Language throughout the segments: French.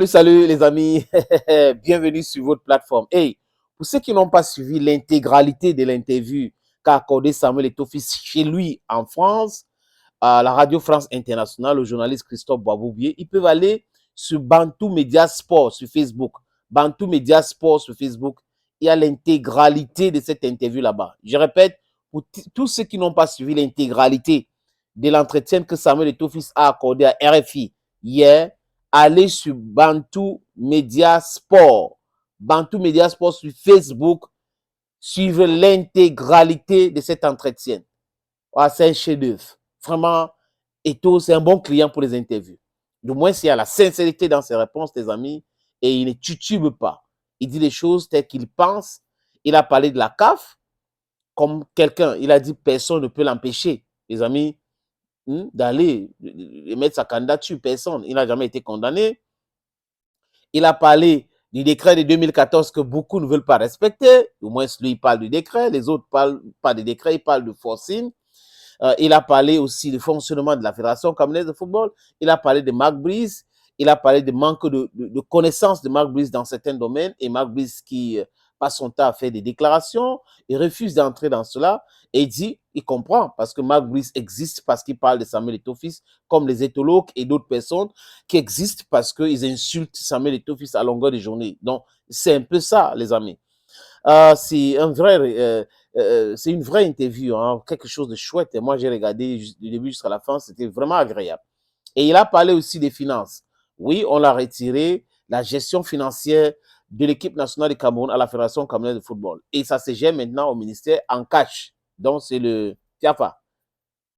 Salut les amis, bienvenue sur votre plateforme. Hey, pour ceux qui n'ont pas suivi l'intégralité de l'interview qu'a accordé Samuel Eto'o-Fils chez lui en France, à la Radio France Internationale, au journaliste Christophe Boisboubier, ils peuvent aller sur Bantou Media Sport sur Facebook. Bantou Media Sport sur Facebook, il y a l'intégralité de cette interview là-bas. Je répète, pour tous ceux qui n'ont pas suivi l'intégralité de l'entretien que Samuel Eto'o-Fils a accordé à RFI hier, allez sur Bantou Media Sport. Bantou Media Sport sur Facebook. Suivez l'intégralité de cet entretien. Ah, c'est un chef-d'œuvre. Vraiment, Eto'o, c'est un bon client pour les interviews. Du moins, s'il y a la sincérité dans ses réponses, les amis, et il ne titube pas. Il dit les choses telles qu'il pense. Il a parlé de la CAF comme quelqu'un. Il a dit personne ne peut l'empêcher, les amis, d'aller mettre sa candidature. Personne. Il n'a jamais été condamné. Il a parlé du décret de 2014 que beaucoup ne veulent pas respecter. Au moins, lui, il parle du décret. Les autres ne parlent pas du décret, ils parlent de forcing. Il a parlé aussi du fonctionnement de la Fédération camerounaise de football. Il a parlé de Marc Brice. Il a parlé de manque de connaissances de Marc Brice dans certains domaines. Et Marc Brice qui passe son temps à faire des déclarations. Il refuse d'entrer dans cela. Et il dit, il comprend, parce que Marc Brice existe parce qu'il parle de Samuel Eto'o-Fils, comme les éthologues et d'autres personnes qui existent parce qu'ils insultent Samuel Eto'o-Fils à longueur de journée. Donc, c'est un peu ça, les amis. C'est une vraie interview, hein, quelque chose de chouette. Et moi, j'ai regardé du début jusqu'à la fin, c'était vraiment agréable. Et il a parlé aussi des finances. Oui, on l'a retiré, la gestion financière de l'équipe nationale du Cameroun à la Fédération camerounaise de football. Et ça se gère maintenant au ministère en cash. Donc, c'est le TIAFA.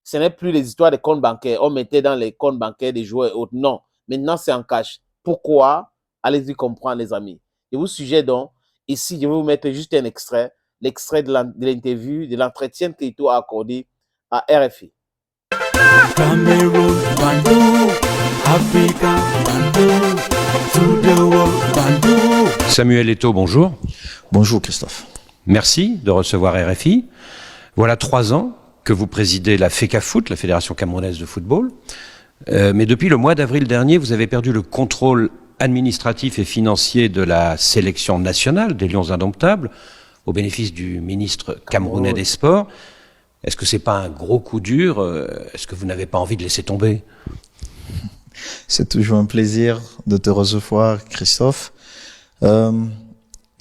Ce n'est plus les histoires des comptes bancaires. On mettait dans les comptes bancaires des joueurs et autres. Non, maintenant, c'est en cash. Pourquoi? Allez-y comprendre, les amis. Je vous suggère donc, ici, je vais vous mettre juste un extrait, l'extrait de l'interview, de l'entretien que Eto'o a accordé à RFI. Cameroun, Bandou, Africa, Bandou, to the world, Bandou. Samuel Eto'o, bonjour. Bonjour Christophe. Merci de recevoir RFI. Voilà 3 ans que vous présidez la FECAFOOT, la Fédération camerounaise de football. Mais depuis le mois d'avril dernier, vous avez perdu le contrôle administratif et financier de la sélection nationale des Lions Indomptables au bénéfice du ministre camerounais des Sports. Est-ce que c'est pas un gros coup dur? Est-ce que vous n'avez pas envie de laisser tomber? C'est toujours un plaisir de te recevoir, Christophe.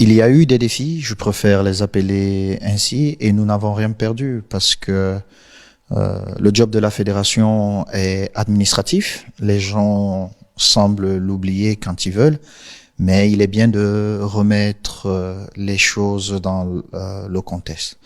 Il y a eu des défis, je préfère les appeler ainsi, et nous n'avons rien perdu parce que le job de la fédération est administratif. Les gens semblent l'oublier quand ils veulent, mais il est bien de remettre les choses dans le contexte.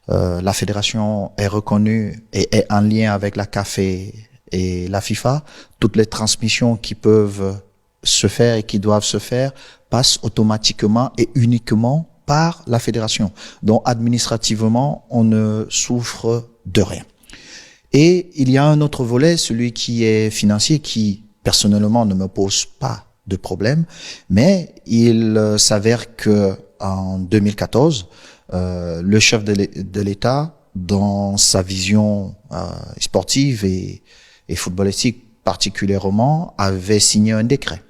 La fédération est reconnue et est en lien avec la CAF et la FIFA. Toutes les transmissions qui peuvent se faire et qui doivent se faire passent automatiquement et uniquement par la fédération. Donc administrativement, on ne souffre de rien. Et il y a un autre volet, celui qui est financier, qui personnellement ne me pose pas de problème, mais il s'avère que en 2014, le chef de l'État, dans sa vision sportive et footballistique particulièrement, avait signé un décret.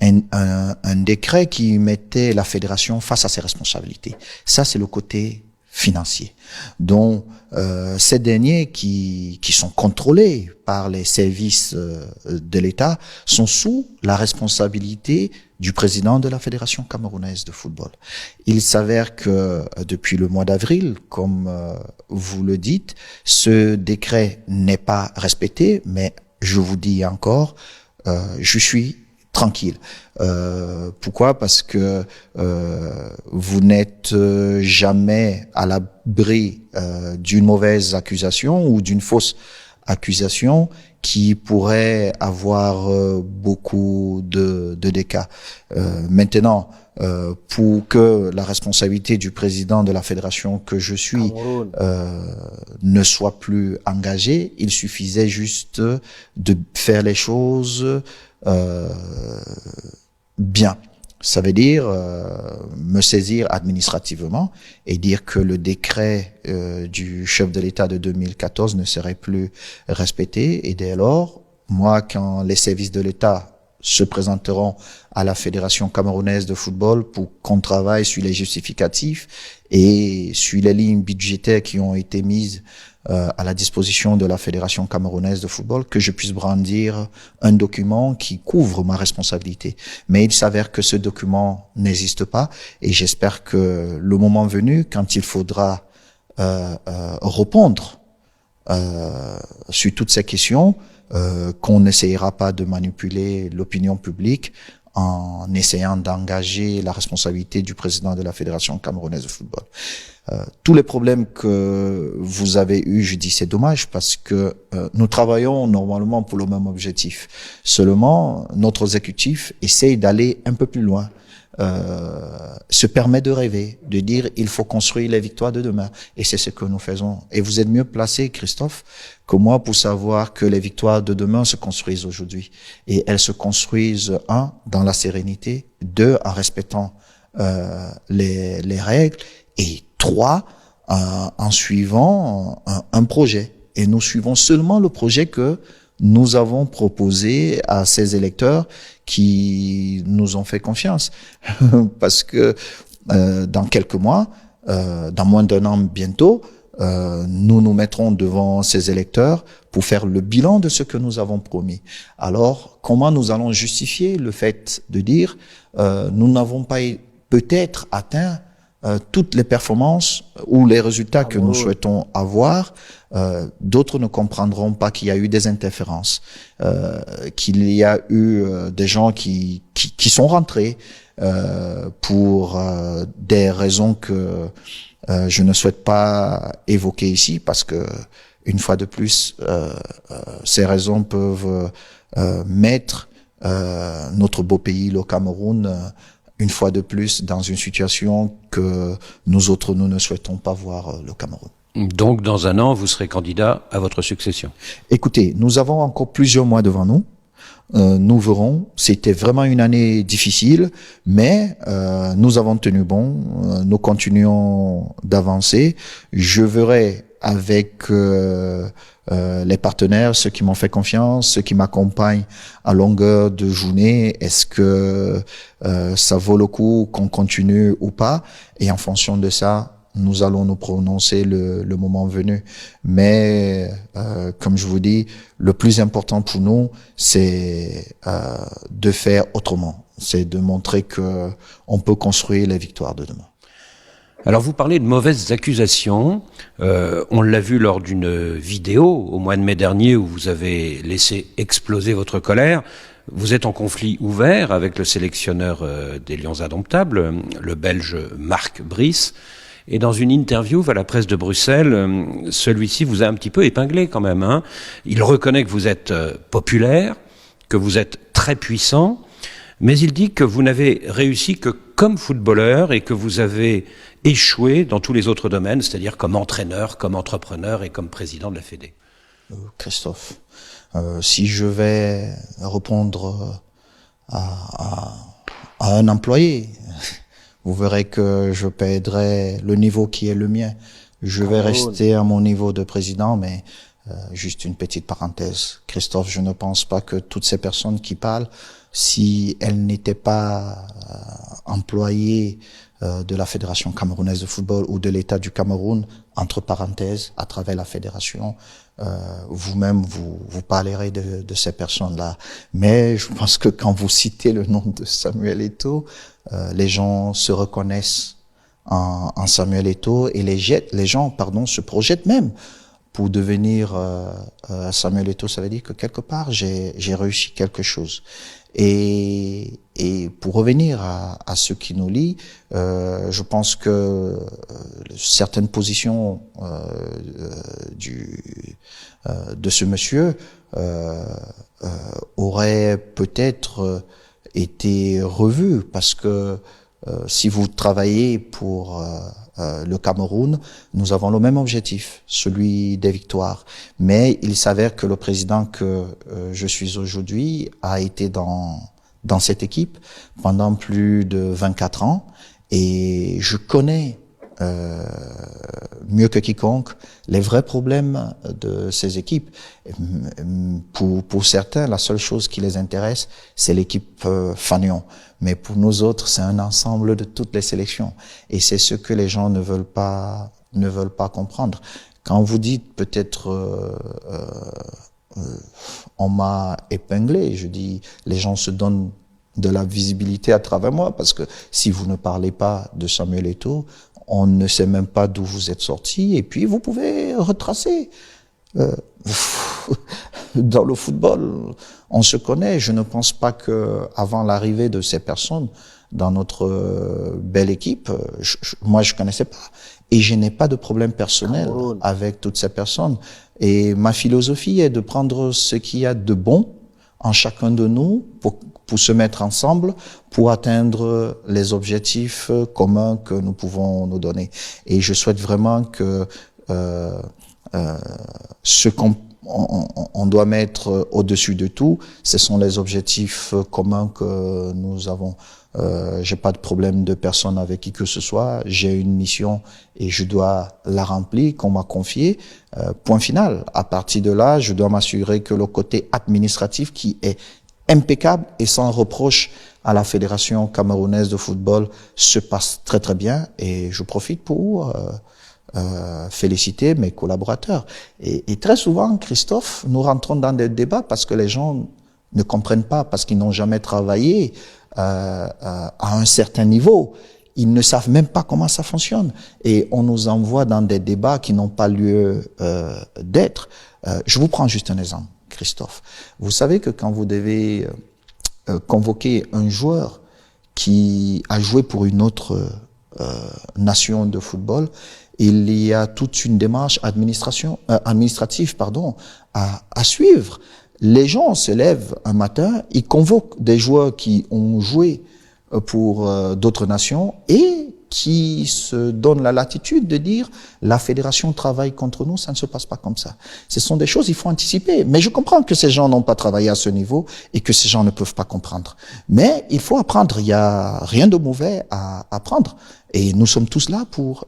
Un décret qui mettait la fédération face à ses responsabilités. Ça, c'est le côté financier. Donc, ces derniers qui sont contrôlés par les services de l'État sont sous la responsabilité du président de la Fédération camerounaise de football. Il s'avère que depuis le mois d'avril, comme vous le dites, ce décret n'est pas respecté, mais je vous dis encore, je suis tranquille. Pourquoi? Parce que vous n'êtes jamais à l'abri d'une mauvaise accusation ou d'une fausse accusation qui pourrait avoir beaucoup de dégâts. Maintenant, pour que la responsabilité du président de la fédération que je suis ne soit plus engagée, il suffisait juste de faire les choses bien. Ça veut dire me saisir administrativement et dire que le décret du chef de l'État de 2014 ne serait plus respecté. Et dès lors, moi, quand les services de l'État se présenteront à la Fédération camerounaise de football pour qu'on travaille sur les justificatifs et sur les lignes budgétaires qui ont été mises à la disposition de la Fédération camerounaise de football, que je puisse brandir un document qui couvre ma responsabilité. Mais il s'avère que ce document n'existe pas et j'espère que le moment venu, quand il faudra répondre sur toutes ces questions, qu'on n'essayera pas de manipuler l'opinion publique en essayant d'engager la responsabilité du président de la Fédération camerounaise de football. Tous les problèmes que vous avez eus, je dis c'est dommage parce que nous travaillons normalement pour le même objectif. Seulement, notre exécutif essaye d'aller un peu plus loin. Se permet de rêver, de dire il faut construire les victoires de demain. Et c'est ce que nous faisons. Et vous êtes mieux placé, Christophe, que moi pour savoir que les victoires de demain se construisent aujourd'hui. Et elles se construisent, un, dans la sérénité, deux, en respectant les règles, et trois, en suivant un projet. Et nous suivons seulement le projet que nous avons proposé à ces électeurs qui nous ont fait confiance. Parce que dans quelques mois, dans moins d'un an bientôt, nous nous mettrons devant ces électeurs pour faire le bilan de ce que nous avons promis. Alors, comment nous allons justifier le fait de dire nous n'avons pas peut-être atteint toutes les performances ou les résultats que nous souhaitons avoir? D'autres ne comprendront pas qu'il y a eu des interférences, qu'il y a eu des gens qui sont rentrés pour des raisons que je ne souhaite pas évoquer ici, parce que une fois de plus, ces raisons peuvent mettre notre beau pays, le Cameroun, une fois de plus dans une situation que nous autres, nous ne souhaitons pas voir le Cameroun. Donc, dans un an, vous serez candidat à votre succession. Écoutez, nous avons encore plusieurs mois devant nous. Nous verrons. C'était vraiment une année difficile, mais nous avons tenu bon. Nous continuons d'avancer. Je verrai avec les partenaires, ceux qui m'ont fait confiance, ceux qui m'accompagnent à longueur de journée, est-ce que ça vaut le coup qu'on continue ou pas? Et en fonction de ça, nous allons nous prononcer le moment venu. Mais comme je vous dis, le plus important pour nous, c'est de faire autrement. C'est de montrer que on peut construire les victoires de demain. Alors vous parlez de mauvaises accusations. On l'a vu lors d'une vidéo au mois de mai dernier où vous avez laissé exploser votre colère. Vous êtes en conflit ouvert avec le sélectionneur des Lions Indomptables, le Belge Marc Brice. Et dans une interview à la presse de Bruxelles, celui-ci vous a un petit peu épinglé quand même, hein. Il reconnaît que vous êtes populaire, que vous êtes très puissant, mais il dit que vous n'avez réussi que comme footballeur et que vous avez échoué dans tous les autres domaines, c'est-à-dire comme entraîneur, comme entrepreneur et comme président de la Fédé. Christophe, si je vais répondre à un employé, vous verrez que je perdrai le niveau qui est le mien. Je vais rester à mon niveau de président, mais juste une petite parenthèse. Christophe, je ne pense pas que toutes ces personnes qui parlent, si elles n'étaient pas employées de la Fédération camerounaise de football ou de l'État du Cameroun, entre parenthèses, à travers la fédération, vous-même, vous parlerez de ces personnes-là. Mais je pense que quand vous citez le nom de Samuel Eto'o, les gens se reconnaissent en Samuel Eto'o et les gens se projettent même pour devenir Samuel Eto'o. Ça veut dire que quelque part, j'ai réussi quelque chose. Et pour revenir à ce qui nous lie, je pense que certaines positions de ce monsieur auraient peut-être été revues, parce que si vous travaillez pour le Cameroun, nous avons le même objectif, celui des victoires. Mais il s'avère que le président que je suis aujourd'hui a été dans cette équipe pendant plus de 24 ans, et je connais mieux que quiconque les vrais problèmes de ces équipes. Pour certains, la seule chose qui les intéresse, c'est l'équipe Fagnon. Mais pour nous autres, c'est un ensemble de toutes les sélections. Et c'est ce que les gens ne veulent pas comprendre. Quand vous dites peut-être on m'a épinglé, je dis les gens se donnent de la visibilité à travers moi, parce que si vous ne parlez pas de Samuel Eto'o, on ne sait même pas d'où vous êtes sorti, et puis vous pouvez retracer. Dans le football, on se connaît. Je ne pense pas que avant l'arrivée de ces personnes dans notre belle équipe, moi je connaissais pas, et je n'ai pas de problème personnel avec toutes ces personnes. Et ma philosophie est de prendre ce qu'il y a de bon en chacun de nous pour se mettre ensemble pour atteindre les objectifs communs que nous pouvons nous donner. Et je souhaite vraiment que ce qu'on doit mettre au-dessus de tout, ce sont les objectifs communs que nous avons. J'ai pas de problème de personne avec qui que ce soit. J'ai une mission et je dois la remplir, qu'on m'a confiée. Point final. À partir de là, je dois m'assurer que le côté administratif qui est impeccable et sans reproche à la Fédération camerounaise de football se passe très très bien. Et je profite pour féliciter mes collaborateurs. Et très souvent, Christophe, nous rentrons dans des débats parce que les gens ne comprennent pas, parce qu'ils n'ont jamais travaillé à un certain niveau. Ils ne savent même pas comment ça fonctionne. Et on nous envoie dans des débats qui n'ont pas lieu d'être. Je vous prends juste un exemple, Christophe. Vous savez que quand vous devez convoquer un joueur qui a joué pour une autre nation de football, il y a toute une démarche administrative à suivre. Les gens se lèvent un matin, ils convoquent des joueurs qui ont joué pour d'autres nations et qui se donnent la latitude de dire la fédération travaille contre nous, ça ne se passe pas comme ça. Ce sont des choses, il faut anticiper. Mais je comprends que ces gens n'ont pas travaillé à ce niveau et que ces gens ne peuvent pas comprendre. Mais il faut apprendre, il n'y a rien de mauvais à apprendre. Et nous sommes tous là pour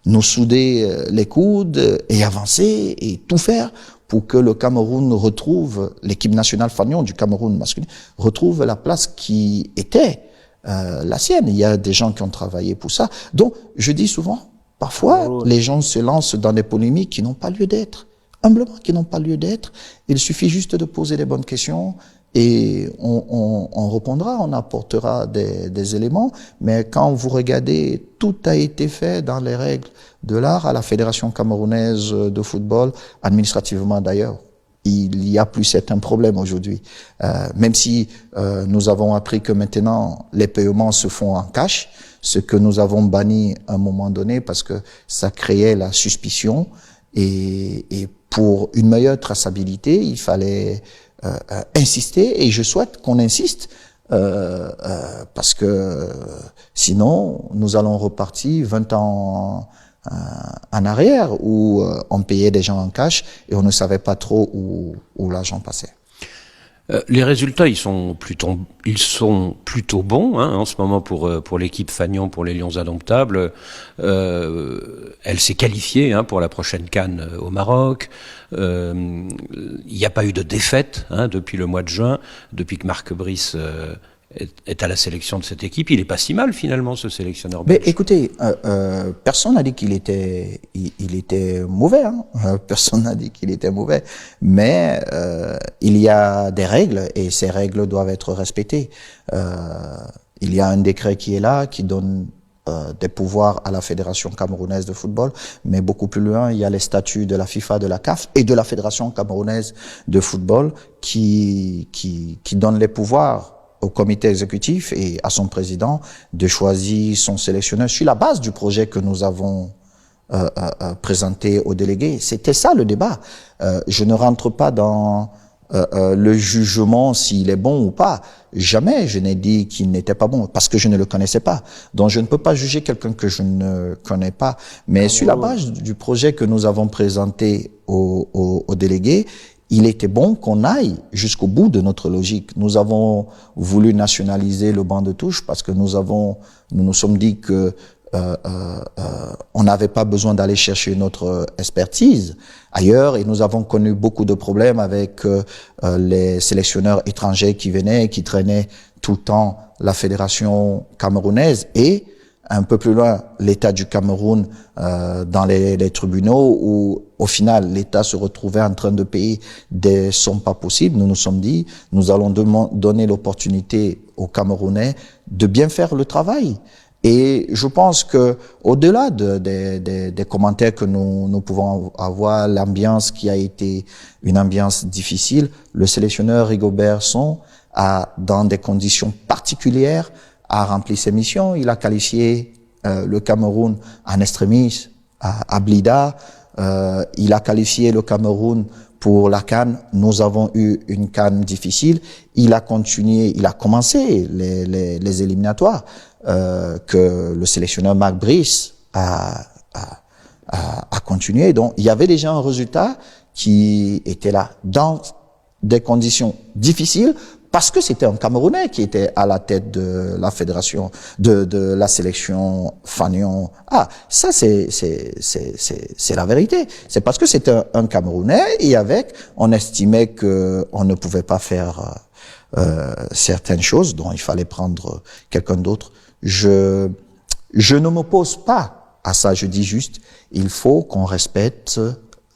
nous souder les coudes et avancer et tout faire pour que le Cameroun retrouve, l'équipe nationale Fagnon du Cameroun masculin, retrouve la place qui était la sienne. Il y a des gens qui ont travaillé pour ça. Donc, je dis souvent, parfois, les gens se lancent dans des polémiques qui n'ont pas lieu d'être. Humblement, qui n'ont pas lieu d'être. Il suffit juste de poser les bonnes questions et on répondra, on apportera des éléments. Mais quand vous regardez, tout a été fait dans les règles de l'art à la Fédération camerounaise de football, administrativement d'ailleurs. Il n'y a plus certains problèmes aujourd'hui. Même si nous avons appris que maintenant les paiements se font en cash, ce que nous avons banni à un moment donné parce que ça créait la suspicion et pour une meilleure traçabilité, il fallait insister et je souhaite qu'on insiste parce que sinon nous allons repartir 20 ans en arrière où on payait des gens en cash et on ne savait pas trop où l'argent passait. Les résultats, ils sont plutôt bons hein, en ce moment pour l'équipe Fagnon, pour les Lions Indomptables. Elle s'est qualifiée hein, pour la prochaine CAN au Maroc. Il n'y a pas eu de défaite hein, depuis le mois de juin, depuis que Marc Brice est à la sélection de cette équipe. Il est pas si mal finalement ce sélectionneur belge. Mais écoutez, personne n'a dit qu'il était, il était mauvais. Hein. Personne n'a dit qu'il était mauvais. Mais il y a des règles et ces règles doivent être respectées. Il y a un décret qui est là, qui donne des pouvoirs à la Fédération camerounaise de football, mais beaucoup plus loin, il y a les statuts de la FIFA, de la CAF et de la Fédération camerounaise de football qui donnent les pouvoirs au comité exécutif et à son président de choisir son sélectionneur sur la base du projet que nous avons présenté aux délégués. C'était ça le débat. Je ne rentre pas dans le jugement s'il est bon ou pas. Jamais je n'ai dit qu'il n'était pas bon parce que je ne le connaissais pas. Donc je ne peux pas juger quelqu'un que je ne connais pas. Mais sur la base du projet que nous avons présenté aux délégués, il était bon qu'on aille jusqu'au bout de notre logique. Nous avons voulu nationaliser le banc de touche parce que nous nous sommes dit que on n'avait pas besoin d'aller chercher notre expertise ailleurs, et nous avons connu beaucoup de problèmes avec les sélectionneurs étrangers qui venaient et qui traînaient tout le temps la fédération camerounaise et un peu plus loin l'État du Cameroun dans les tribunaux où au final l'État se retrouvait en train de payer des sommes pas possibles. Nous nous sommes dit, nous allons donner l'opportunité aux Camerounais de bien faire le travail. Et je pense que au-delà des commentaires que nous pouvons avoir, l'ambiance qui a été une ambiance difficile, le sélectionneur Rigobert Song a, dans des conditions particulières, a rempli ses missions. Il a qualifié le Cameroun en extremis à Blida. Il a qualifié le Cameroun pour la CAN. Nous avons eu une CAN difficile. Il a commencé les éliminatoires que le sélectionneur Marc Brice a continué. Donc, il y avait déjà un résultat qui était là dans des conditions difficiles parce que c'était un Camerounais qui était à la tête de la fédération, de la sélection Fanion. Ah, ça c'est la vérité. C'est parce que c'était un Camerounais et avec, on estimait que on ne pouvait pas faire certaines choses, dont il fallait prendre quelqu'un d'autre. Je ne m'oppose pas à ça. Je dis juste, il faut qu'on respecte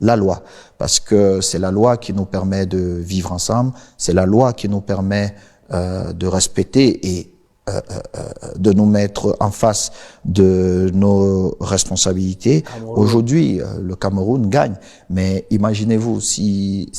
la loi, parce que c'est la loi qui nous permet de vivre ensemble, c'est la loi qui nous permet de respecter et de nous mettre en face de nos responsabilités. Aujourd'hui, le Cameroun gagne, mais imaginez-vous si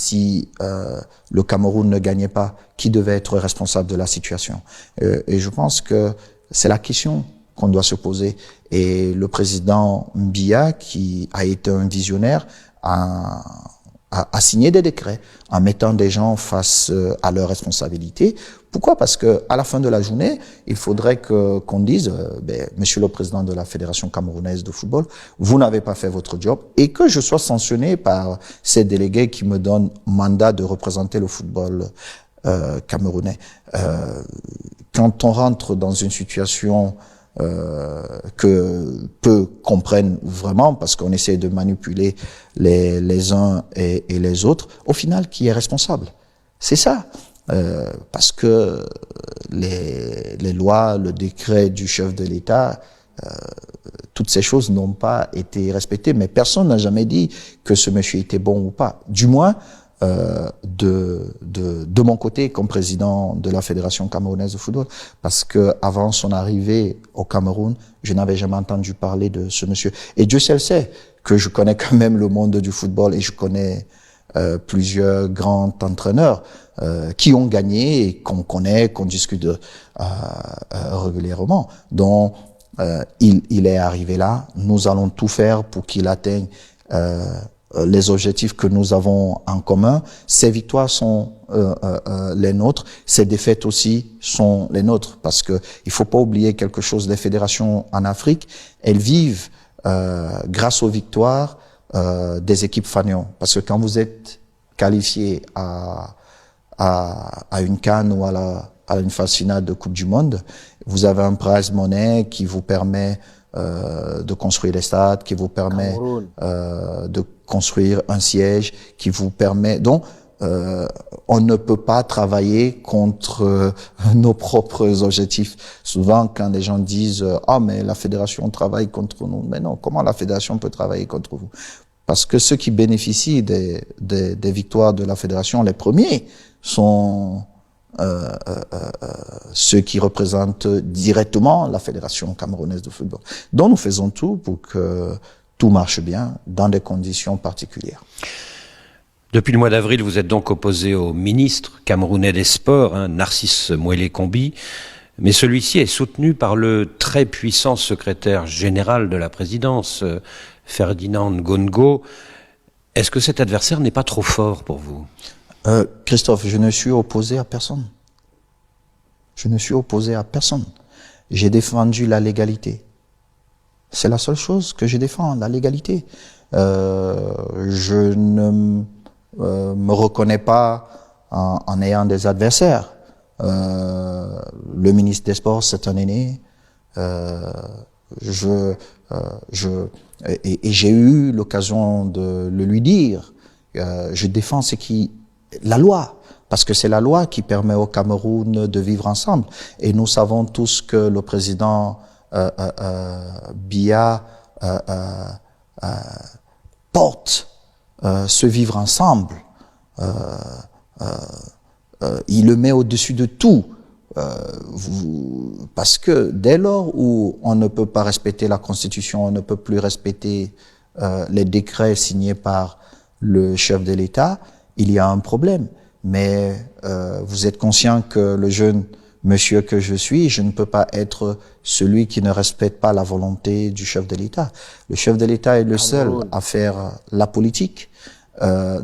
le Cameroun ne gagnait pas, qui devait être responsable de la situation? Et je pense que c'est la question qu'on doit se poser. Et le président Biya, qui a été un visionnaire, a signé des décrets en mettant des gens face à leurs responsabilités. Pourquoi? Parce que à la fin de la journée, il faudrait qu'on dise, Monsieur le Président de la Fédération camerounaise de football, vous n'avez pas fait votre job, et que je sois sanctionné par ces délégués qui me donnent mandat de représenter le football camerounais. Quand on rentre dans une situation que peu comprennent vraiment parce qu'on essaie de manipuler les uns et les autres, au final, qui est responsable? C'est ça. Parce que les lois, le décret du chef de l'État, toutes ces choses n'ont pas été respectées, mais personne n'a jamais dit que ce monsieur était bon ou pas. Du moins, de mon côté comme président de la Fédération camerounaise de football, parce que avant son arrivée au Cameroun, je n'avais jamais entendu parler de ce monsieur. Et Dieu seul sait que je connais quand même le monde du football et je connais plusieurs grands entraîneurs qui ont gagné et qu'on connaît, qu'on discute régulièrement. Donc, il est arrivé là. Nous allons tout faire pour qu'il atteigne les objectifs que nous avons en commun. Ces victoires sont les nôtres, ces défaites aussi sont les nôtres, parce que il faut pas oublier quelque chose. Les fédérations en Afrique, elles vivent grâce aux victoires des équipes fanions, parce que quand vous êtes qualifié à une CAN ou à une phase finale de Coupe du Monde, vous avez un prize money qui vous permet de construire des stades, qui vous permet de construire un siège, qui vous permet... Donc, on ne peut pas travailler contre nos propres objectifs. Souvent, quand les gens disent « Ah, mais la fédération travaille contre nous », mais non, comment la fédération peut travailler contre vous? Parce que ceux qui bénéficient des victoires de la fédération, les premiers, sont ceux qui représentent directement la Fédération camerounaise de football. Donc nous faisons tout pour que tout marche bien dans des conditions particulières. Depuis le mois d'avril, vous êtes donc opposé au ministre camerounais des Sports, Narcisse Mouélé-Combi, mais celui-ci est soutenu par le très puissant secrétaire général de la présidence, Ferdinand Ngongo. Est-ce que cet adversaire n'est pas trop fort pour vous? Christophe, je ne suis opposé à personne. Je ne suis opposé à personne. J'ai défendu la légalité. C'est la seule chose que je défends, la légalité. Je ne me reconnais pas en ayant des adversaires. Le ministre des Sports, c'est un aîné. Et j'ai eu l'occasion de le lui dire. Je défends la loi, parce que c'est la loi qui permet au Cameroun de vivre ensemble. Et nous savons tous que le président Biya porte ce vivre ensemble. Il le met au-dessus de tout. Parce que dès lors où on ne peut pas respecter la Constitution, on ne peut plus respecter les décrets signés par le chef de l'État, il y a un problème. Mais vous êtes conscient que le jeune monsieur que je suis, je ne peux pas être celui qui ne respecte pas la volonté du chef de l'État. Le chef de l'État est le seul à faire la politique.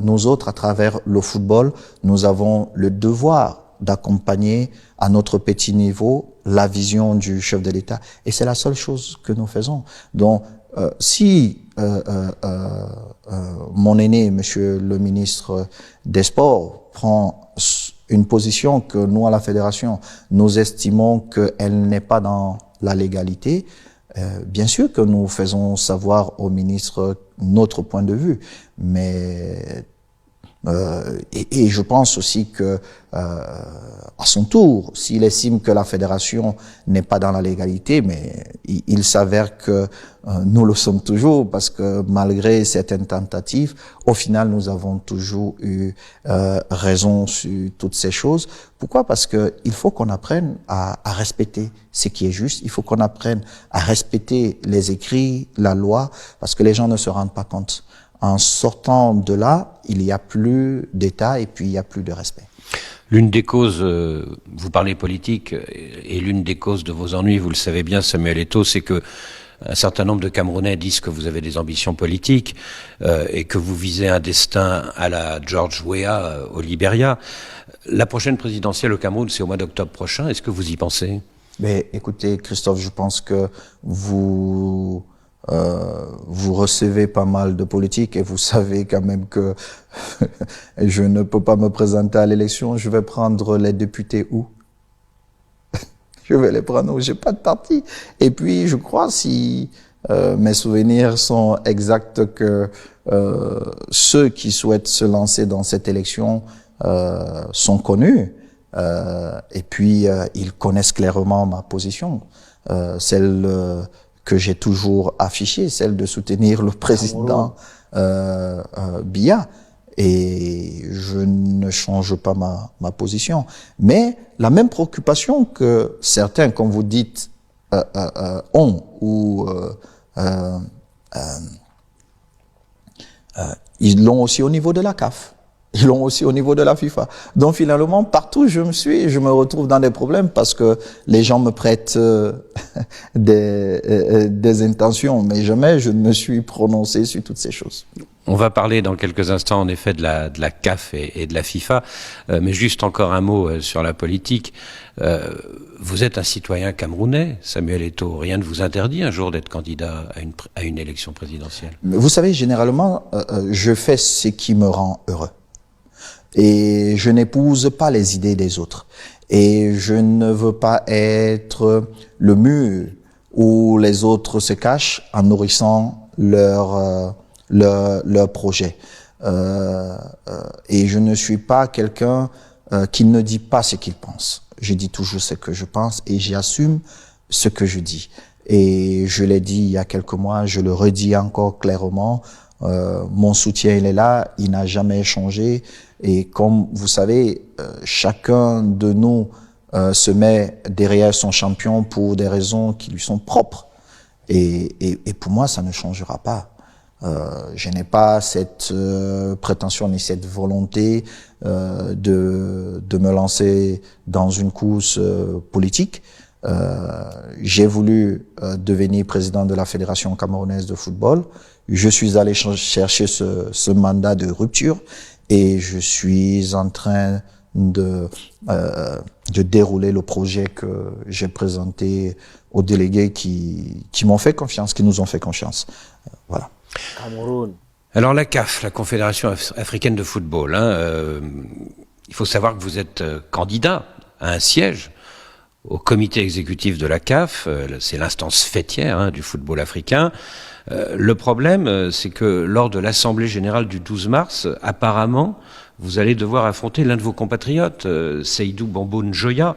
Nous autres, à travers le football, nous avons le devoir d'accompagner à notre petit niveau la vision du chef de l'État. Et c'est la seule chose que nous faisons. Donc, si mon aîné, monsieur le ministre des Sports, prend une position que nous, à la Fédération, nous estimons qu'elle n'est pas dans la légalité, bien sûr que nous faisons savoir au ministre notre point de vue, mais et je pense aussi que à son tour, s'il estime que la fédération n'est pas dans la légalité, mais il s'avère que nous le sommes toujours, parce que malgré certaines tentatives, au final nous avons toujours eu raison sur toutes ces choses. Pourquoi? Parce que il faut qu'on apprenne à respecter ce qui est juste, il faut qu'on apprenne à respecter les écrits, la loi, parce que les gens ne se rendent pas compte. En sortant de là, il n'y a plus d'État et puis il n'y a plus de respect. L'une des causes, vous parlez politique, et l'une des causes de vos ennuis, vous le savez bien, Samuel Eto'o, c'est que un certain nombre de Camerounais disent que vous avez des ambitions politiques et que vous visez un destin à la George Weah au Libéria. La prochaine présidentielle au Cameroun, c'est au mois d'octobre prochain. Est-ce que vous y pensez? Mais écoutez, Christophe, je pense que vous recevez pas mal de politique et vous savez quand même que je ne peux pas me présenter à l'élection. Je vais prendre les députés où? Je vais les prendre où? J'ai pas de parti. Et puis, je crois, si mes souvenirs sont exacts, que ceux qui souhaitent se lancer dans cette élection sont connus. Et puis, ils connaissent clairement ma position. Celle que j'ai toujours affichée, celle de soutenir le président Biya. Et je ne change pas ma position. Mais la même préoccupation que certains, comme vous dites, ont, ou ils l'ont aussi au niveau de la CAF. Ils l'ont aussi au niveau de la FIFA. Donc finalement, partout où je me retrouve dans des problèmes parce que les gens me prêtent des intentions, mais jamais je ne me suis prononcé sur toutes ces choses. On va parler dans quelques instants en effet de la CAF et de la FIFA, mais juste encore un mot sur la politique. Vous êtes un citoyen camerounais, Samuel Eto'o. Rien ne vous interdit un jour d'être candidat à une élection présidentielle. Vous savez, généralement, je fais ce qui me rend heureux. Et je n'épouse pas les idées des autres. Et je ne veux pas être le mur où les autres se cachent en nourrissant leur projet. Et je ne suis pas quelqu'un qui ne dit pas ce qu'il pense. Je dis toujours ce que je pense et j'assume ce que je dis. Et je l'ai dit il y a quelques mois, je le redis encore clairement. Mon soutien, il est là, il n'a jamais changé. Et comme vous savez, chacun de nous se met derrière son champion pour des raisons qui lui sont propres. Et pour moi, ça ne changera pas. Je n'ai pas cette prétention ni cette volonté de me lancer dans une course politique. J'ai voulu devenir président de la Fédération camerounaise de football. Je suis allé chercher ce mandat de rupture et je suis en train de dérouler le projet que j'ai présenté aux délégués qui m'ont fait confiance, qui nous ont fait confiance. Voilà. Cameroun. Alors la CAF, la Confédération africaine de football, il faut savoir que vous êtes candidat à un siège au comité exécutif de la CAF, c'est l'instance fêtière du football africain. Le problème, c'est que lors de l'Assemblée générale du 12 mars, apparemment, vous allez devoir affronter l'un de vos compatriotes, Seydou Bambo Njoya,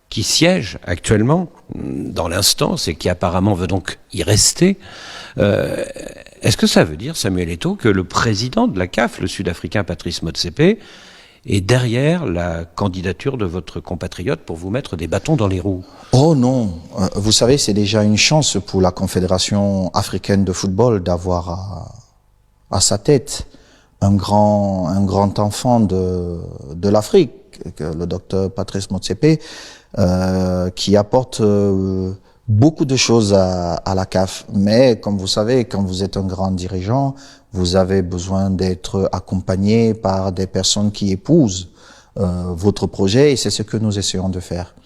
qui siège actuellement dans l'instance et qui apparemment veut donc y rester. Est-ce que ça veut dire, Samuel Eto'o, que le président de la CAF, le Sud-Africain Patrice Motsepe, est derrière la candidature de votre compatriote pour vous mettre des bâtons dans les roues? Oh non, vous savez, c'est déjà une chance pour la Confédération africaine de football d'avoir à sa tête un grand enfant de l'Afrique, le docteur Patrice Motsepe, qui apporte beaucoup de choses à la CAF. Mais comme vous savez, quand vous êtes un grand dirigeant, vous avez besoin d'être accompagné par des personnes qui épousent votre projet, et c'est ce que nous essayons de faire.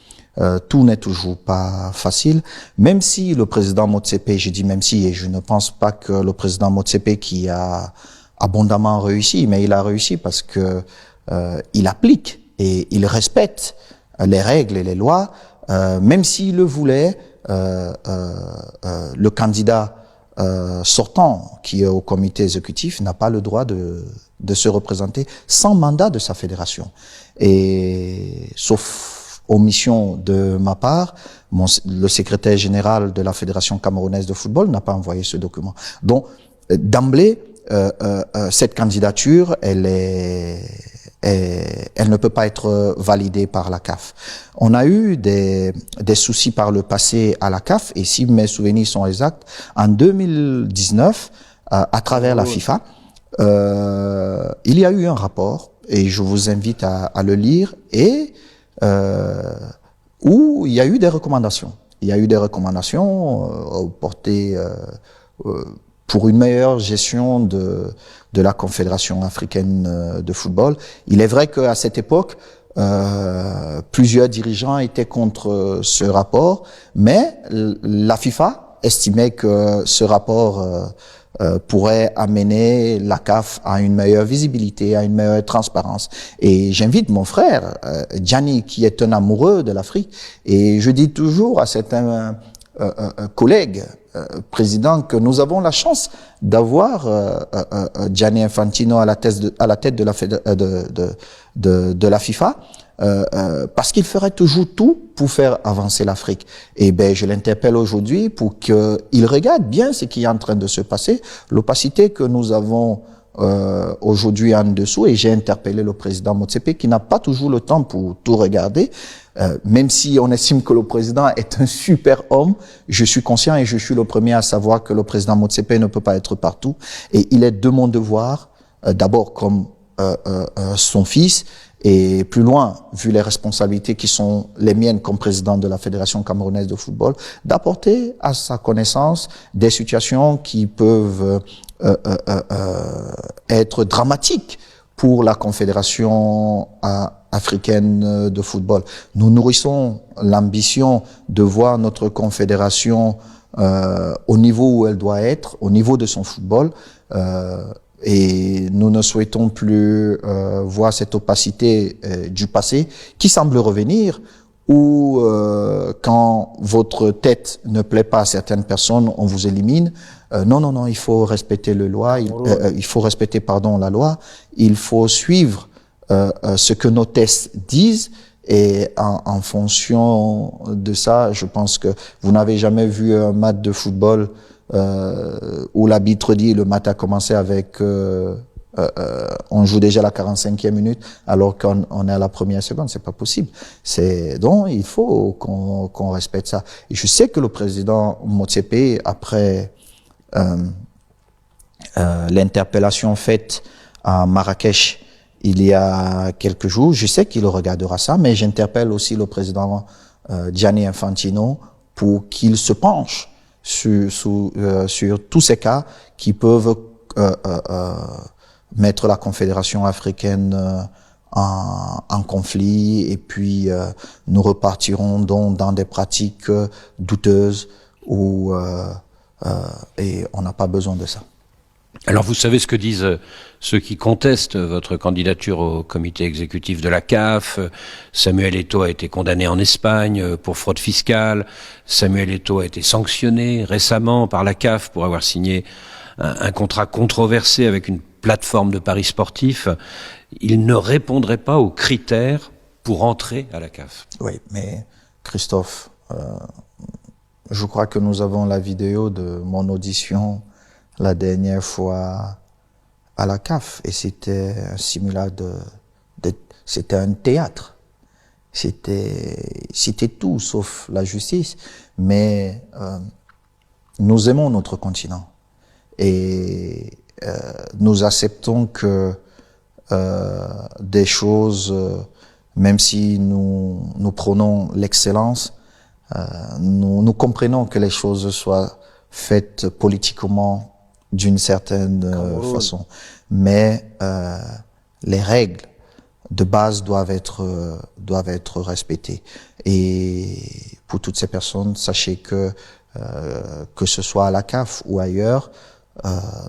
Tout n'est toujours pas facile, même si le président Motsepe, je dis même si, et je ne pense pas que le président Motsepe qui a abondamment réussi, mais il a réussi parce que il applique et il respecte les règles et les lois, même s'il le voulait, le candidat sortant qui est au comité exécutif n'a pas le droit de se représenter sans mandat de sa fédération. Et sauf omission de ma part, le secrétaire général de la Fédération camerounaise de football n'a pas envoyé ce document. Donc, d'emblée, cette candidature, elle ne peut pas être validée par la CAF. On a eu des soucis par le passé à la CAF, et si mes souvenirs sont exacts, en 2019, à travers la FIFA, il y a eu un rapport, et je vous invite à le lire, et où il y a eu des recommandations. Il y a eu des recommandations portées pour une meilleure gestion de la Confédération africaine de football. Il est vrai qu'à cette époque, plusieurs dirigeants étaient contre ce rapport, mais la FIFA estimait que ce rapport pourrait amener la CAF à une meilleure visibilité, à une meilleure transparence. Et j'invite mon frère, Gianni, qui est un amoureux de l'Afrique, et je dis toujours à certains collègues, président, que nous avons la chance d'avoir Gianni Infantino à la tête de la FIFA, parce qu'il ferait toujours tout pour faire avancer l'Afrique. Et ben, je l'interpelle aujourd'hui pour qu'il regarde bien ce qui est en train de se passer, l'opacité que nous avons aujourd'hui en dessous, et j'ai interpellé le président Motsepe qui n'a pas toujours le temps pour tout regarder. Même si on estime que le président est un super homme, je suis conscient et je suis le premier à savoir que le président Motsepe ne peut pas être partout. Et il est de mon devoir, d'abord comme son fils, et plus loin, vu les responsabilités qui sont les miennes comme président de la Fédération camerounaise de football, d'apporter à sa connaissance des situations qui peuvent être dramatiques pour la Confédération africaine de football. Nous nourrissons l'ambition de voir notre confédération au niveau où elle doit être, au niveau de son football, et nous ne souhaitons plus voir cette opacité du passé qui semble revenir, où quand votre tête ne plaît pas à certaines personnes, on vous élimine. Non, il faut respecter la loi, il faut respecter la loi, il faut suivre ce que nos tests disent, et en fonction de ça, je pense que vous n'avez jamais vu un match de football où l'arbitre dit le match a commencé avec on joue déjà la 45e minute alors qu'on est à la première seconde. C'est pas possible. Donc il faut qu'on respecte ça. Et je sais que le président Motsepe, après l'interpellation faite à Marrakech il y a quelques jours, je sais qu'il regardera ça, mais j'interpelle aussi le président Gianni Infantino pour qu'il se penche sur tous ces cas qui peuvent mettre la Confédération africaine en conflit, et puis nous repartirons donc dans des pratiques douteuses et on n'a pas besoin de ça. Alors vous savez ce que disent ceux qui contestent votre candidature au comité exécutif de la CAF. Samuel Eto'o a été condamné en Espagne pour fraude fiscale. Samuel Eto'o a été sanctionné récemment par la CAF pour avoir signé un contrat controversé avec une plateforme de paris sportifs. Il ne répondrait pas aux critères pour entrer à la CAF. Oui, mais Christophe, je crois que nous avons la vidéo de mon audition la dernière fois à la CAF, et c'était un simulacre c'était un théâtre. C'était tout sauf la justice, mais nous aimons notre continent et nous acceptons que des choses, même si nous prônons l'excellence, nous comprenons que les choses soient faites politiquement d'une certaine façon. Mais les règles de base doivent être respectées. Et pour toutes ces personnes, sachez que ce soit à la CAF ou ailleurs,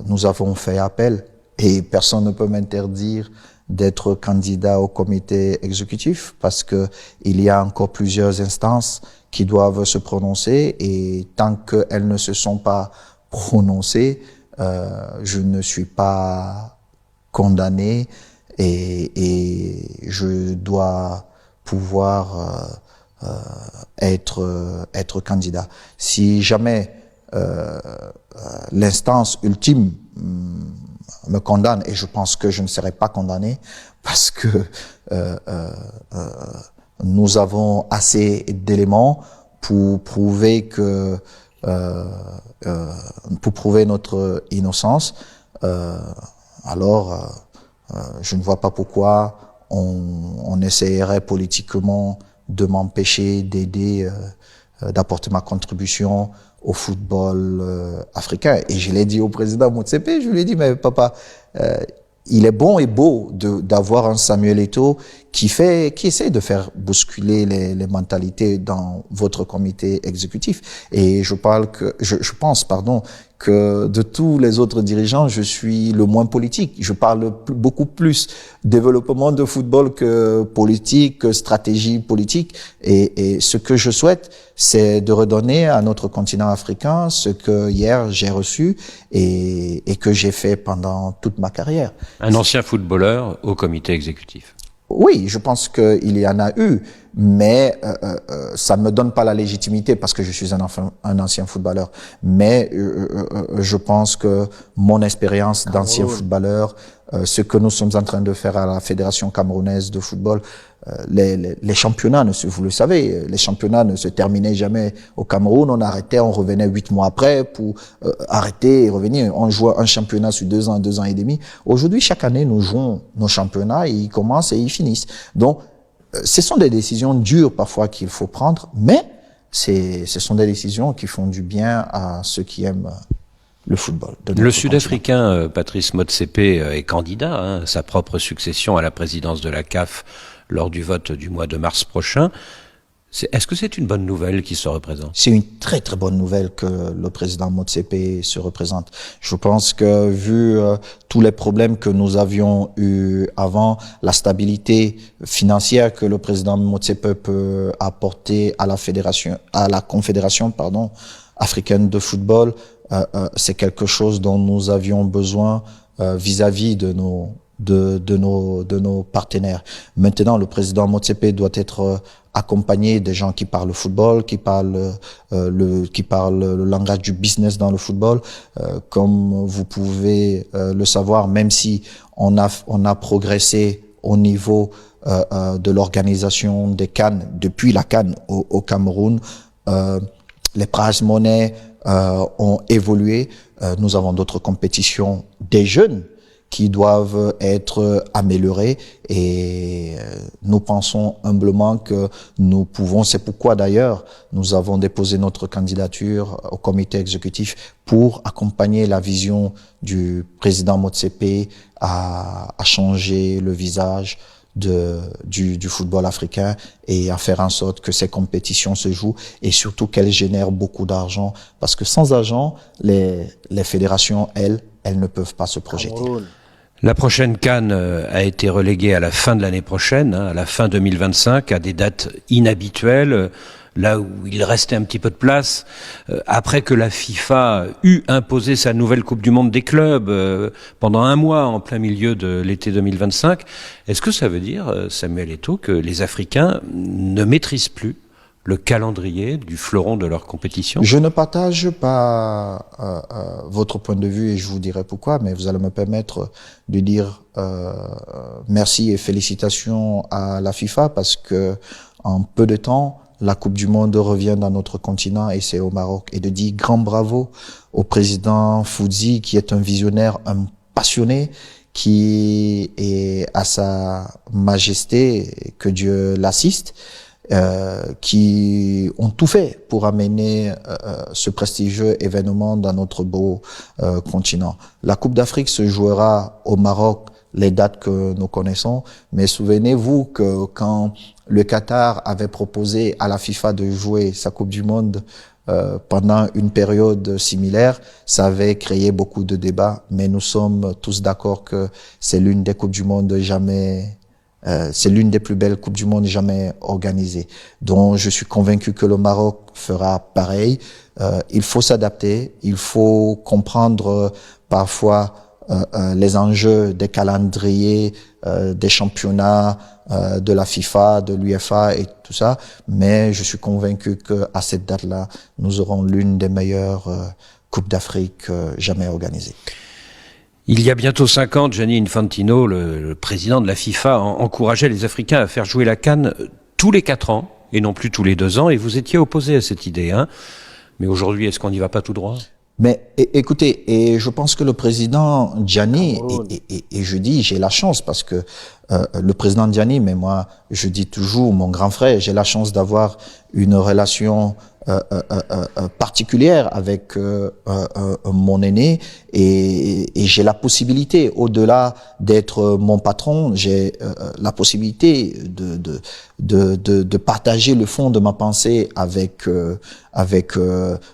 nous avons fait appel et personne ne peut m'interdire d'être candidat au comité exécutif parce que il y a encore plusieurs instances qui doivent se prononcer et tant qu'elles ne se sont pas prononcées, je ne suis pas condamné et je dois pouvoir être candidat. Si jamais l'instance ultime me condamne, et je pense que je ne serai pas condamné parce que nous avons assez d'éléments pour prouver que pour prouver notre innocence, alors je ne vois pas pourquoi on essayerait politiquement de m'empêcher d'aider, d'apporter ma contribution au football africain. Et je l'ai dit au président Motsepe, je lui ai dit, mais papa, il est bon et beau d'avoir un Samuel Eto'o qui essaie de faire bousculer les mentalités dans votre comité exécutif. Et je pense, que de tous les autres dirigeants, je suis le moins politique. Je parle beaucoup plus développement de football que politique, que stratégie politique. Et ce que je souhaite, c'est de redonner à notre continent africain ce que hier j'ai reçu et que j'ai fait pendant toute ma carrière. Un ancien footballeur au comité exécutif. Oui, je pense qu'il y en a eu, mais ça ne me donne pas la légitimité parce que je suis un ancien footballeur. Mais je pense que mon expérience d'ancien footballeur, ce que nous sommes en train de faire à la Fédération camerounaise de football, les championnats, vous le savez, les championnats ne se terminaient jamais au Cameroun. On arrêtait, on revenait 8 mois après pour arrêter et revenir. On jouait un championnat sur 2 ans et demi. Aujourd'hui, chaque année, nous jouons nos championnats et ils commencent et ils finissent. Donc, ce sont des décisions dures parfois qu'il faut prendre, mais ce sont des décisions qui font du bien à ceux qui aiment le football. Le Sud-Africain Patrice Motsepe est candidat à sa propre succession à la présidence de la CAF lors du vote du mois de mars prochain. Est-ce que c'est une bonne nouvelle qui se représente? C'est une très très bonne nouvelle que le président Motsepe se représente. Je pense que vu tous les problèmes que nous avions eu avant, la stabilité financière que le président Motsepe peut apporter à la confédération, africaine de football, c'est quelque chose dont nous avions besoin vis-à-vis de nos partenaires. Maintenant, le président Motsepe doit être accompagné des gens qui parlent football, qui parlent le langage du business dans le football. Comme vous pouvez le savoir, même si on a progressé au niveau de l'organisation des CAN depuis la CAN au Cameroun, les prize money ont évolué. Nous avons d'autres compétitions des jeunes qui doivent être améliorés et nous pensons humblement que nous pouvons, c'est pourquoi d'ailleurs nous avons déposé notre candidature au comité exécutif pour accompagner la vision du président Motsepe à changer le visage du football africain et à faire en sorte que ces compétitions se jouent et surtout qu'elles génèrent beaucoup d'argent parce que sans argent, les fédérations, elles, elles ne peuvent pas se projeter. Cameroun. La prochaine CAN a été reléguée à la fin de l'année prochaine, à la fin 2025, à des dates inhabituelles, là où il restait un petit peu de place, après que la FIFA eut imposé sa nouvelle Coupe du Monde des clubs pendant un mois en plein milieu de l'été 2025. Est-ce que ça veut dire, Samuel Eto'o, que les Africains ne maîtrisent plus le calendrier du fleuron de leur compétition? Je ne partage pas votre point de vue et je vous dirai pourquoi, mais vous allez me permettre de dire merci et félicitations à la FIFA parce que en peu de temps, la Coupe du Monde revient dans notre continent et c'est au Maroc. Et de dire grand bravo au président Foudzi qui est un visionnaire, un passionné, qui est à sa majesté, que Dieu l'assiste, qui ont tout fait pour amener ce prestigieux événement dans notre beau continent. La Coupe d'Afrique se jouera au Maroc, les dates que nous connaissons, mais souvenez-vous que quand le Qatar avait proposé à la FIFA de jouer sa Coupe du Monde pendant une période similaire, ça avait créé beaucoup de débats, mais nous sommes tous d'accord que c'est l'une des Coupes du Monde jamais c'est l'une des plus belles Coupes du Monde jamais organisées. Donc, je suis convaincu que le Maroc fera pareil. Il faut s'adapter, il faut comprendre parfois les enjeux des calendriers, des championnats, de la FIFA, de l'UEFA et tout ça. Mais je suis convaincu que à cette date-là, nous aurons l'une des meilleures Coupes d'Afrique jamais organisées. Il y a bientôt 5 ans, Gianni Infantino, le président de la FIFA, encourageait les Africains à faire jouer la CAN tous les 4 ans et non plus tous les 2 ans. Et vous étiez opposé à cette idée, hein. Mais aujourd'hui, est-ce qu'on n'y va pas tout droit? Mais écoutez, et je pense que le président Gianni, et je dis j'ai la chance parce que le président Gianni, mais moi je dis toujours mon grand frère, j'ai la chance d'avoir une relation particulière avec mon aîné et j'ai la possibilité, au-delà d'être mon patron, j'ai la possibilité de partager le fond de ma pensée avec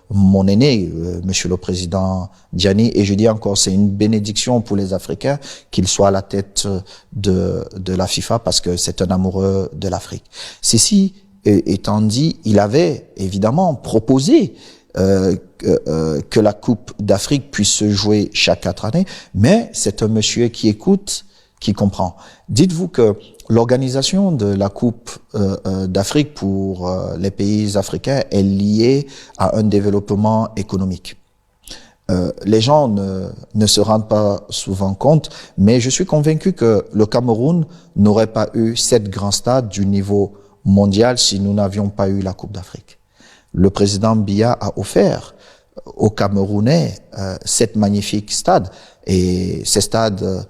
mon aîné, Monsieur le Président Gianni, et je dis encore, c'est une bénédiction pour les Africains qu'il soit à la tête de la FIFA parce que c'est un amoureux de l'Afrique. Ceci étant dit, il avait évidemment proposé que la Coupe d'Afrique puisse se jouer chaque 4 années, mais c'est un monsieur qui écoute, qui comprend. Dites-vous que l'organisation de la Coupe d'Afrique pour les pays africains est liée à un développement économique. Les gens ne se rendent pas souvent compte, mais je suis convaincu que le Cameroun n'aurait pas eu 7 grands stades du niveau mondial si nous n'avions pas eu la Coupe d'Afrique. Le président Biya a offert aux Camerounais 7 magnifiques stades et ces stades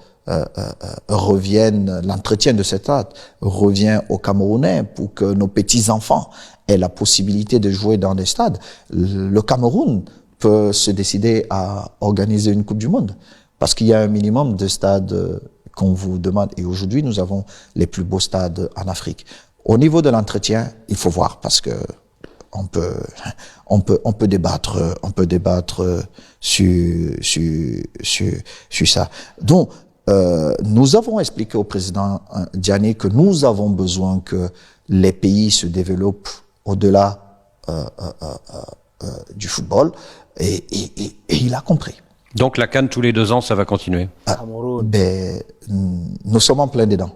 reviennent, l'entretien de ces stades revient aux Camerounais pour que nos petits-enfants aient la possibilité de jouer dans des stades. Le Cameroun peut se décider à organiser une Coupe du Monde parce qu'il y a un minimum de stades qu'on vous demande et aujourd'hui nous avons les plus beaux stades en Afrique. Au niveau de l'entretien, il faut voir parce que on peut débattre sur ça. Donc nous avons expliqué au président Gianni que nous avons besoin que les pays se développent au-delà du football et il a compris. Donc la CAN tous les 2 ans, ça va continuer. Nous sommes en plein dedans.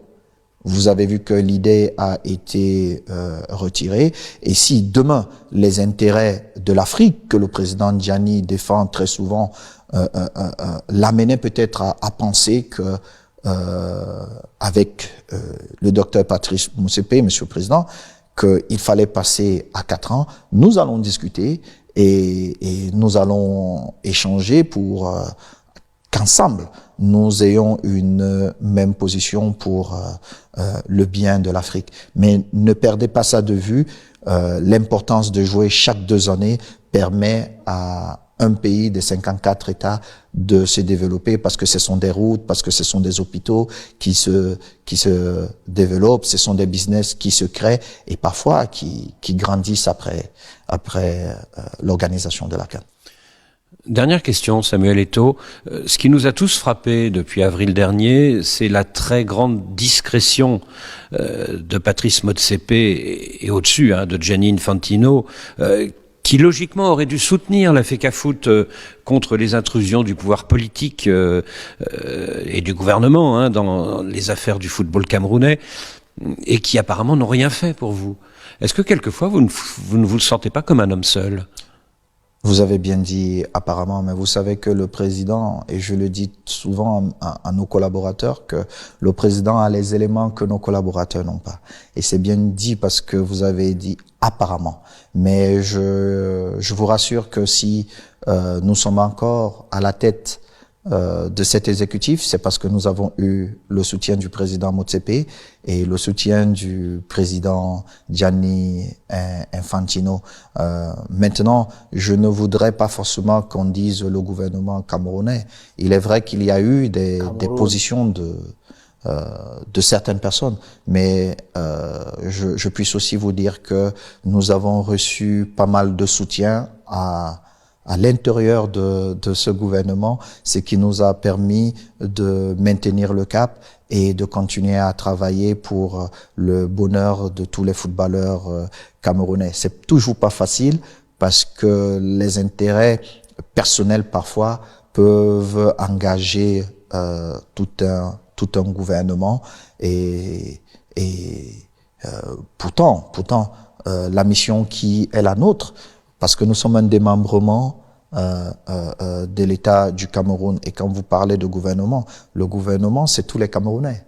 Vous avez vu que l'idée a été retirée. Et si demain, les intérêts de l'Afrique, que le président Gianni défend très souvent, l'amenaient peut-être à penser que avec le docteur Patrice Motsepe, Monsieur le Président, qu'il fallait passer à 4 ans, nous allons discuter et nous allons échanger pour qu'ensemble, nous ayons une même position pour le bien de l'Afrique. Mais ne perdez pas ça de vue. L'importance de jouer chaque 2 années permet à un pays de 54 États de se développer parce que ce sont des routes, parce que ce sont des hôpitaux qui se développent, ce sont des business qui se créent et parfois qui grandissent après l'organisation de la CAN. Dernière question, Samuel Eto'o. Ce qui nous a tous frappé depuis avril dernier, c'est la très grande discrétion de Patrice Motsepe et au-dessus de Gianni Infantino, qui logiquement aurait dû soutenir la FECAFOOT contre les intrusions du pouvoir politique et du gouvernement dans les affaires du football camerounais, et qui apparemment n'ont rien fait pour vous. Est-ce que quelquefois vous ne vous le sentez pas comme un homme seul ? Vous avez bien dit apparemment, mais vous savez que le président, et je le dis souvent à nos collaborateurs, que le président a les éléments que nos collaborateurs n'ont pas. Et c'est bien dit parce que vous avez dit apparemment. Mais je vous rassure que si nous sommes encore à la tête de cet exécutif, c'est parce que nous avons eu le soutien du président Motsepe et le soutien du président Gianni Infantino. Maintenant, je ne voudrais pas forcément qu'on dise le gouvernement camerounais. Il est vrai qu'il y a eu des positions de certaines personnes, mais je puisse aussi vous dire que nous avons reçu pas mal de soutien à l'intérieur de ce gouvernement, ce qui nous a permis de maintenir le cap et de continuer à travailler pour le bonheur de tous les footballeurs camerounais. C'est toujours pas facile parce que les intérêts personnels parfois peuvent engager tout un gouvernement et pourtant la mission qui est la nôtre, parce que nous sommes un démembrement de l'État du Cameroun. Et quand vous parlez de gouvernement, le gouvernement, c'est tous les Camerounais.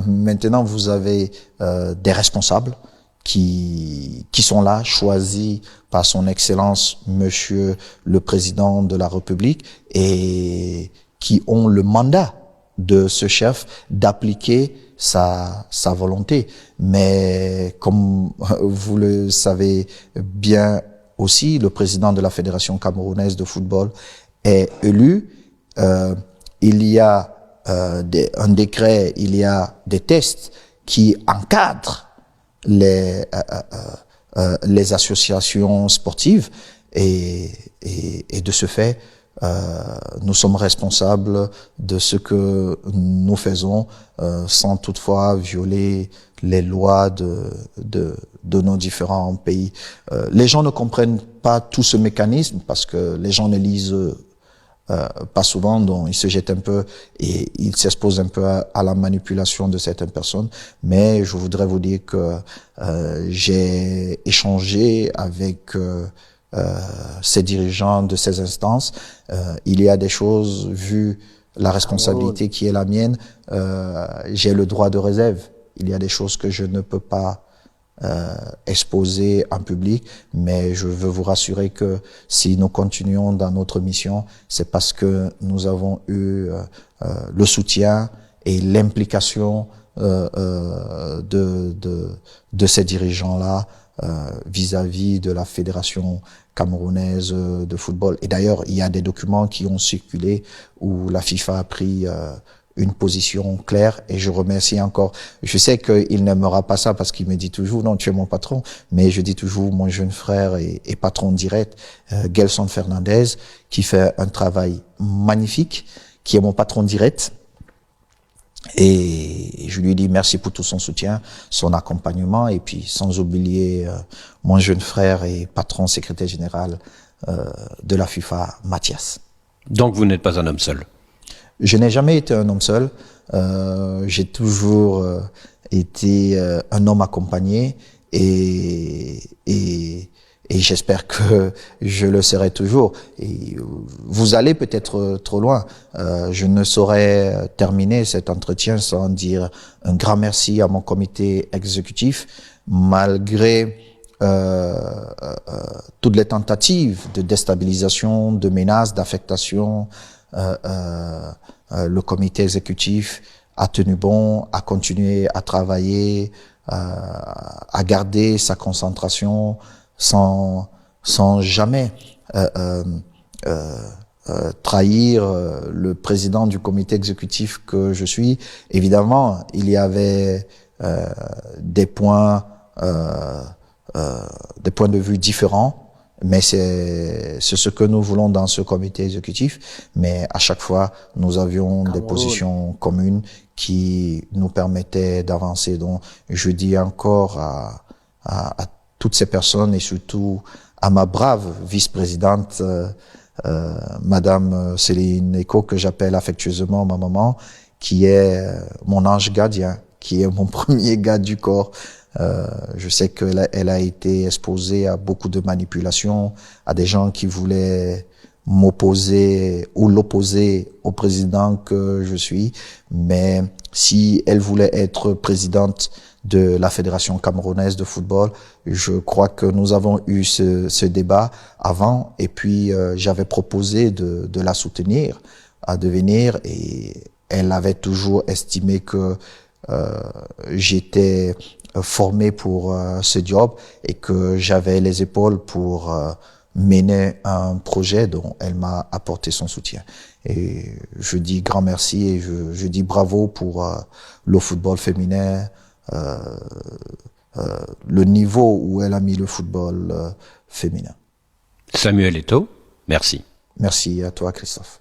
Maintenant, vous avez des responsables qui sont là, choisis par son Excellence, Monsieur le Président de la République, et qui ont le mandat de ce chef d'appliquer sa volonté. Mais comme vous le savez bien aussi, le président de la Fédération camerounaise de football est élu. Il y a un décret, il y a des tests qui encadrent les associations sportives et de ce fait, nous sommes responsables de ce que nous faisons sans toutefois violer les lois de nos différents pays. Les gens ne comprennent pas tout ce mécanisme parce que les gens ne lisent pas souvent, donc ils se jettent un peu et ils s'exposent un peu à la manipulation de certaines personnes. Mais je voudrais vous dire que j'ai échangé avec ces dirigeants de ces instances. Il y a des choses, vu la responsabilité qui est la mienne, j'ai le droit de réserve. Il y a des choses que je ne peux pas exposer en public, mais je veux vous rassurer que si nous continuons dans notre mission, c'est parce que nous avons eu le soutien et l'implication de ces dirigeants-là vis-à-vis de la Fédération camerounaise de football. Et d'ailleurs, il y a des documents qui ont circulé où la FIFA a pris une position claire, et je remercie encore. Je sais qu'il n'aimera pas ça parce qu'il me dit toujours, non, tu es mon patron, mais je dis toujours mon jeune frère et patron direct, Gelson Fernandez, qui fait un travail magnifique, qui est mon patron direct. Et je lui dis merci pour tout son soutien, son accompagnement, et puis sans oublier mon jeune frère et patron secrétaire général de la FIFA, Mathias. Donc vous n'êtes pas un homme seul? Je n'ai jamais été un homme seul. J'ai toujours été un homme accompagné, et j'espère que je le serai toujours. Et vous allez peut-être trop loin. Je ne saurais terminer cet entretien sans dire un grand merci à mon comité exécutif, malgré toutes les tentatives de déstabilisation, de menaces, d'affectation. Le comité exécutif a tenu bon, a continué à travailler, à garder sa concentration sans jamais trahir le président du comité exécutif que je suis. Évidemment, il y avait des points de vue différents, Mais c'est ce que nous voulons dans ce comité exécutif. Mais à chaque fois, nous avions des positions communes qui nous permettaient d'avancer. Donc, je dis encore à toutes ces personnes et surtout à ma brave vice-présidente, Madame Céline Eco, que j'appelle affectueusement ma maman, qui est mon ange gardien, qui est mon premier garde du corps. Je sais qu'elle a été exposée à beaucoup de manipulations, à des gens qui voulaient m'opposer ou l'opposer au président que je suis. Mais si elle voulait être présidente de la Fédération camerounaise de football, je crois que nous avons eu ce débat avant, et puis j'avais proposé de la soutenir à devenir, et elle avait toujours estimé que j'étais formé pour ce job et que j'avais les épaules pour mener un projet dont elle m'a apporté son soutien. Et je dis grand merci et je dis bravo pour le football féminin, le niveau où elle a mis le football féminin. Samuel Eto'o, merci. Merci à toi, Christophe.